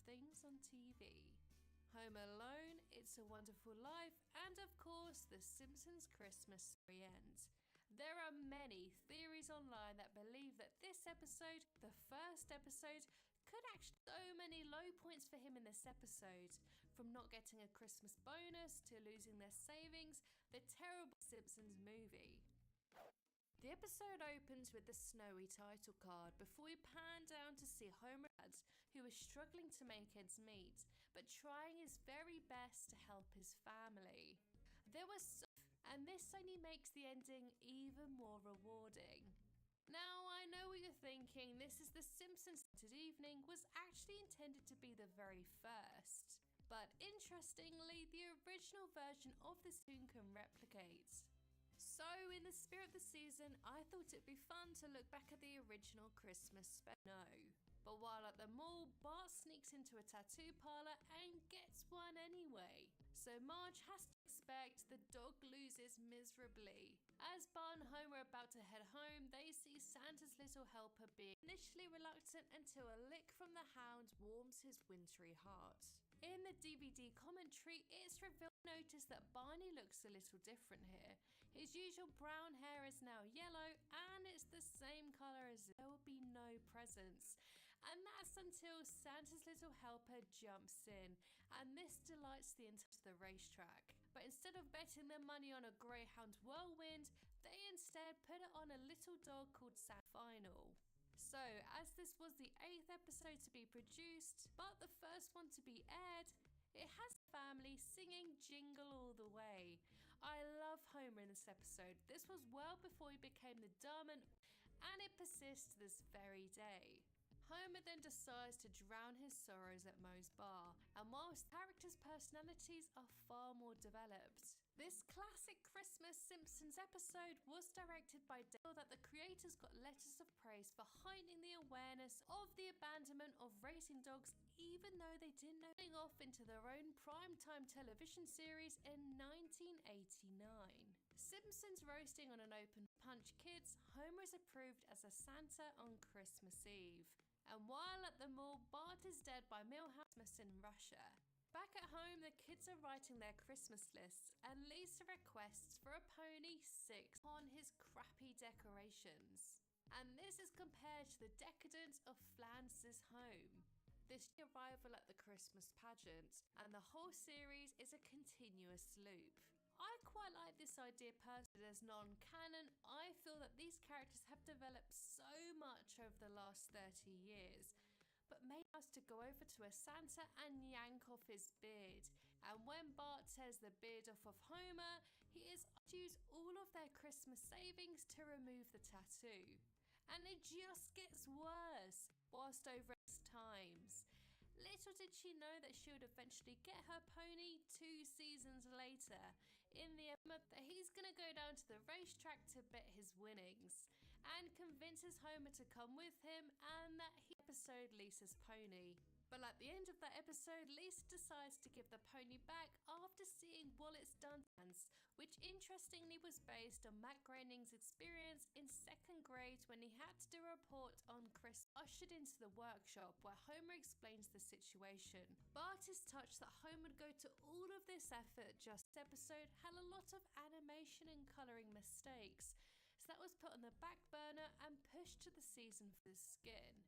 things on TV. Home Alone, It's a Wonderful Life, and of course the Simpsons Christmas Story ends. There are many theories online that believe that this episode, the first episode, could actually so many low points for him in this episode, from not getting a Christmas bonus to losing their savings, the terrible Simpsons movie. The episode opens with the snowy title card before we pan down to see Homer, who is struggling to make ends meet, but trying his very best to help his family. And this only makes the ending even more rewarding. Now, I know what you're thinking, this is the Simpsons evening was actually intended to be the very first. But interestingly, the original version of this tune can replicate. So, in the spirit of the season, I thought it'd be fun to look back at the original Christmas special. No. But while at the mall, Bart sneaks into a tattoo parlor and gets one anyway. So Marge has to expect the dog loses miserably. As Bart and Homer are about to head home, they see Santa's little helper being initially reluctant until a lick from the hound warms his wintry heart. In the DVD commentary, it's revealed to notice that Barney looks a little different here. His usual brown hair is now yellow, and it's the same color as there will be no presents. And that's until Santa's little helper jumps in, and this delights the entire the racetrack. But instead of betting their money on a Greyhound whirlwind, they instead put it on a little dog called Santa Final. So, as this was the 8th episode to be produced, but the first one to be aired, it has the family singing Jingle All the Way. I love Homer in this episode. This was well before he became the dumb and it persists to this very day. Homer then decides to drown his sorrows at Moe's bar, and whilst characters' personalities are far more developed. This classic Christmas Simpsons episode was directed by Dale that the creators got letters of praise for heightening the awareness of the abandonment of racing dogs, even though they didn't know going off into their own primetime television series in 1989. Simpsons Roasting on an Open Punch Kids, Homer is approved as a Santa on Christmas Eve. And while at the mall, Bart is dead by Milhouse in Russia. Back at home, the kids are writing their Christmas lists, and Lisa requests for a pony 6 on his crappy decorations. And this is compared to the decadence of Flanders' home. This arrival at the Christmas pageant, and the whole series is a continuous loop. I quite like this idea personally as non-canon. I feel that these characters have developed so much over the last 30 years, but made us to go over to a Santa and yank off his beard. And when Bart tears the beard off of Homer, he is to use all of their Christmas savings to remove the tattoo. And it just gets worse whilst over times. Little did she know that she would eventually get her pony 2 seasons later, in the event that he's gonna go down to the racetrack to bet his winnings, and convinces Homer to come with him, and that he episode Lisa's pony. But at the end of that episode, Lisa decides to give the pony back after seeing what it's done, which interestingly was based on Matt Groening's experience in 2nd grade when he had to do a report on Chris ushered into the workshop where Homer explains the situation. Bart is touched that Homer would go to all of this effort. Just this episode had a lot of animation and colouring mistakes, so that was put on the back burner and pushed to the season for the skin.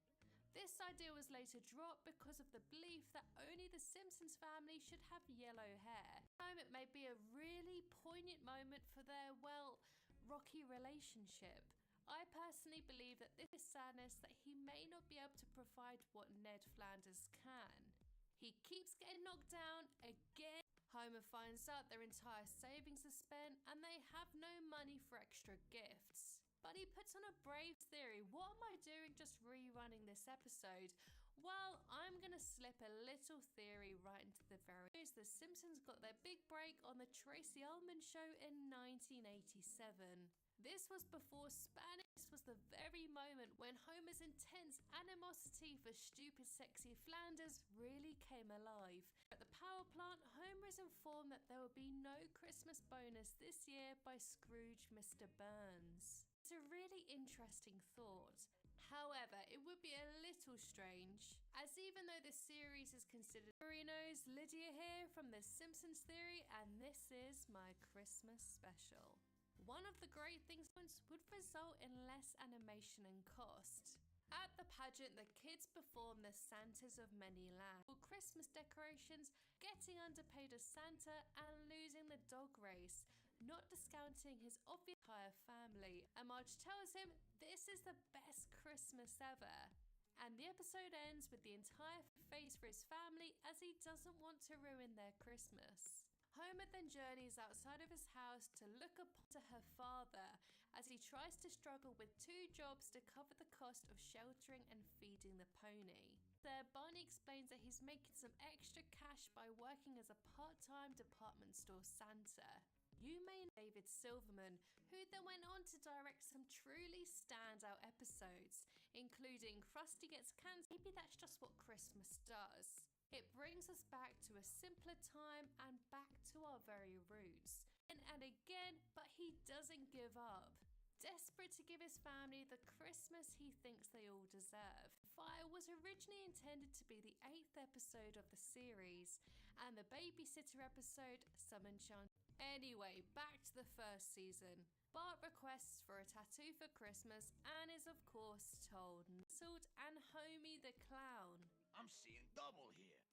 This idea was later dropped because of the belief that only the Simpsons family should have yellow hair. It may be a really poignant moment for their, well, rocky relationship. I personally believe that this is sadness that he may not be able to provide what Ned Flanders can. He keeps getting knocked down again. Homer finds out their entire savings are spent and they have no money for extra gifts. But he puts on a brave theory. What am I doing just rerunning this episode? Well, I'm going to slip a little theory right into the very news. The Simpsons got their big break on the Tracy Ullman Show in 1987. This was before Spanish was the very moment when Homer's intense animosity for stupid sexy Flanders really came alive. At the power plant, Homer is informed that there will be no Christmas bonus this year by Scrooge Mr. Burns. It's a really interesting thought. However, it would be a little strange, as even though this series is considered Marino's, Lydia here from the Simpsons Theory, and this is my Christmas special. One of the great things would result in less animation and cost. At the pageant, the kids perform the Santas of many lands, Christmas decorations, getting underpaid as Santa, and losing the dog race, not discounting his obvious entire family. And Marge tells him this is the best Christmas ever. And the episode ends with the entire face for his family as he doesn't want to ruin their Christmas. Homer then journeys outside of his house to look upon to her father as he tries to struggle with 2 jobs to cover the cost of sheltering and feeding the pony. There, Barney explains that he's making some extra cash by working as a part-time department store Santa. You may know David Silverman, who then went on to direct some truly standout episodes, including Krusty Gets Cancer. Maybe that's just what Christmas does. It brings us back to a simpler time and back to our very roots. And again, but he doesn't give up. Desperate to give his family the Christmas he thinks they all deserve. Fire was originally intended to be the 8th episode of the series, and the babysitter episode summoned Sean. Anyway, back to the first season. Bart requests for a tattoo for Christmas and is of course told Nestled and Homie the Clown. I'm seeing double here.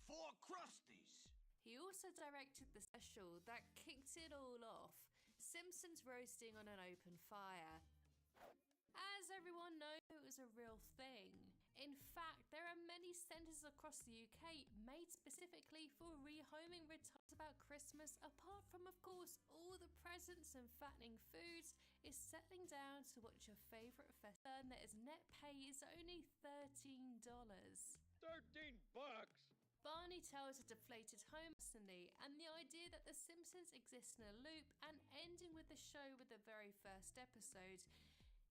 4 Krusties. He also directed the special that kicked it all off, Simpsons Roasting on an Open Fire. As everyone knows, it was a real thing. In fact, there are many centres across the UK made specifically for rehoming retards about Christmas. Apart from, of course, all the presents and fattening foods, is settling down to watch your favourite festival that its net pay is only $13. $13? Barney tells a deflated Homer personally, and the idea that The Simpsons exist in a loop and ending with the show with the very first episode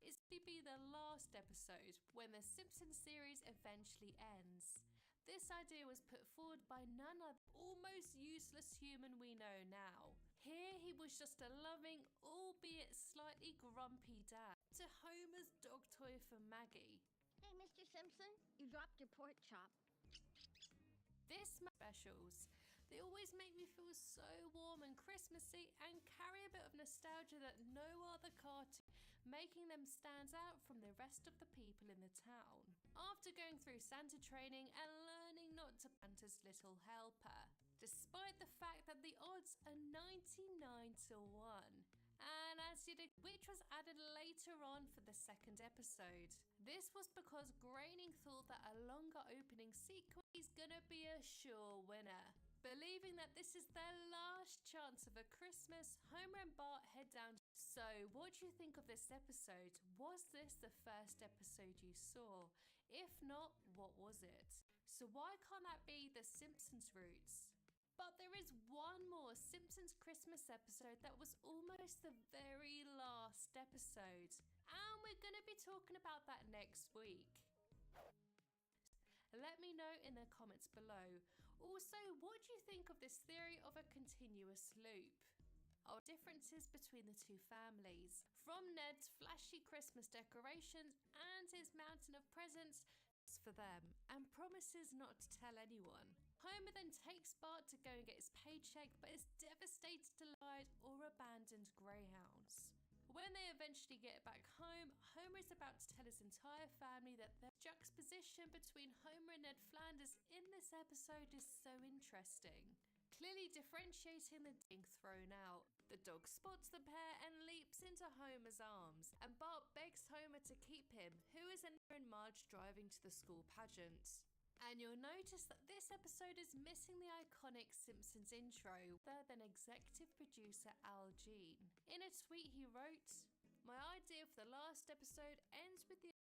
is to be the last episode when the Simpsons series eventually ends. This idea was put forward by none other almost useless human we know now. Here he was just a loving, albeit slightly grumpy dad to Homer's dog toy for Maggie. Hey, Mr. Simpson, you dropped your pork chop. This specials, they always make me feel so warm and Christmassy and carry a bit of nostalgia that no other cartoon, making them stand out from the rest of the people in the town. After going through Santa training and learning not to be Santa's little helper, despite the fact that the odds are 99 to 1. And as you did, which was added later on for the second episode. This was because Groening thought that a longer opening sequence is gonna be a sure winner. Believing that this is their last chance of a Christmas, Homer and Bart head down. So, what do you think of this episode? Was this the first episode you saw? If not, what was it? So why can't that be the Simpsons roots? But there is one more Simpsons Christmas episode that was almost the very last episode. And we're going to be talking about that next week. Let me know in the comments below. Also, what do you think of this theory of a continuous loop? Or differences between the two families? From Ned's flashy Christmas decorations and his mountain of presents for them, and promises not to tell anyone. Homer then takes Bart to go and get his paycheck, but is devastated to lied or abandoned greyhounds. When they eventually get back home, Homer is about to tell his entire family that the juxtaposition between Homer and Ned Flanders in this episode is so interesting. Clearly differentiating the being thrown out. The dog spots the pair and leaps into Homer's arms, and Bart begs Homer to keep him, who is Anna and Marge driving to the school pageant. And you'll notice that this episode is missing the iconic Simpsons intro, other than executive producer Al Jean. In a tweet he wrote, "My idea for the last episode ends with the